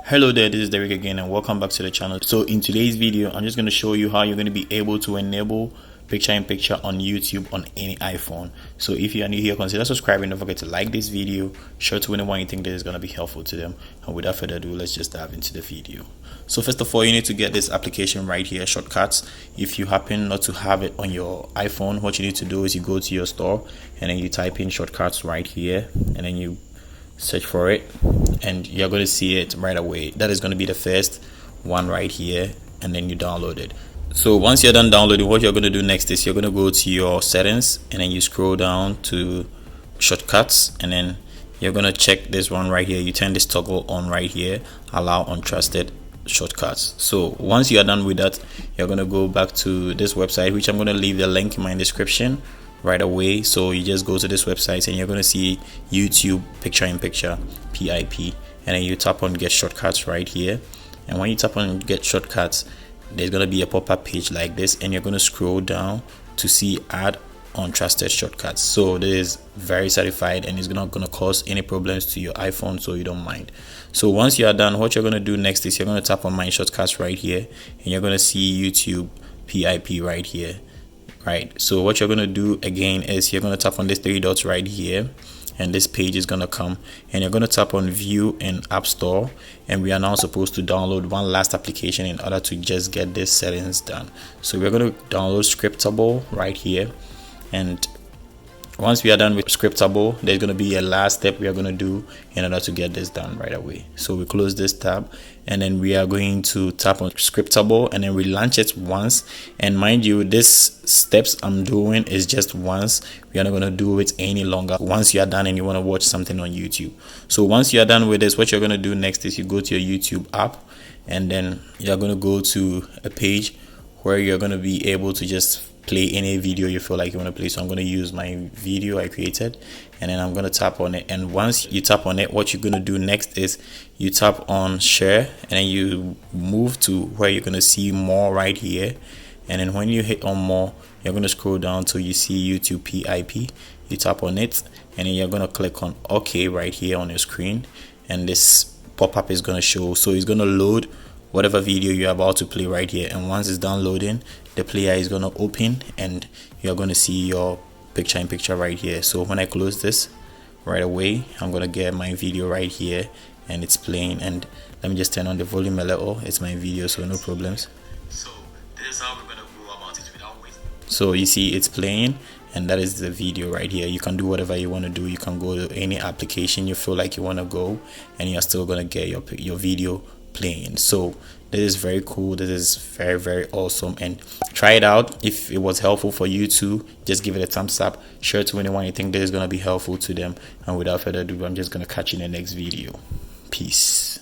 Hello there, this is Derek again and welcome back to the channel. So in today's video, I'm just going to show you how you're going to be able to enable picture-in-picture on YouTube on any iPhone. So if you are new here, consider subscribing. Don't forget to like this video, share to anyone you think that is going to be helpful to them. And without further ado, let's just dive into the video. So first of all, you need to get this application right here, Shortcuts. If you happen not to have it on your iPhone, what you need to do is you go to your store and then you type in Shortcuts right here and then you search for it and you're going to see it right away. That is going to be the first one right here, and then you download it. So once you're done downloading, what you're going to do next is you're going to go to your settings and then you scroll down to Shortcuts, and then you're going to check this one right here. You turn this toggle on right here, allow untrusted shortcuts. So once you are done with that, you're going to go back to this website, which I'm going to leave the link in my description right away. So you just go to this website and you're going to see YouTube picture-in-picture PIP, and then you tap on get shortcuts right here. And when you tap on get shortcuts, there's going to be a pop-up page like this, and you're going to scroll down to see add untrusted shortcuts. So this is very certified and it's not going to cause any problems to your iPhone, so you don't mind. So once you are done, what you're going to do next is you're going to tap on my shortcuts right here, and you're going to see YouTube PIP right here. Right, so what you're going to do again is you're going to tap on these three dots right here, and this page is going to come, and you're going to tap on view in App Store, and we are now supposed to download one last application in order to just get this settings done. So we're going to download Scriptable right here, and once we are done with Scriptable, there's going to be a last step we are going to do in order to get this done right away. So we close this tab, and then we are going to tap on Scriptable, and then we launch it once. And mind you, this steps I'm doing is just once. We are not going to do it any longer once you are done and you want to watch something on YouTube. So once you are done with this, what you're going to do next is you go to your YouTube app, and then you're going to go to a page where you're going to be able to just play any video you feel like you want to play. So I'm going to use my video I created, and then I'm going to tap on it. And once you tap on it, what you're going to do next is you tap on share, and then you move to where you're going to see more right here. And then when you hit on more, you're going to scroll down till you see YouTube PIP. You tap on it, and then you're going to click on OK right here on your screen, and this pop-up is going to show. So it's going to load whatever video you're about to play right here, and once it's downloading, the player is going to open and you're going to see your picture-in-picture right here. So when I close this right away, I'm going to get my video right here and it's playing. And let me just turn on the volume a little. It's my video, so no problems. So this is how we're going to go about it without wasting. So you see it's playing, and that is the video right here. You can do whatever you want to do. You can go to any application you feel like you want to go, and you're still going to get your video playing. So this is very cool. This is very awesome, and try it out. If it was helpful for you too, just give it a thumbs up, share to anyone you think this is going to be helpful to them, and without further ado, I'm just going to catch you in the next video. Peace.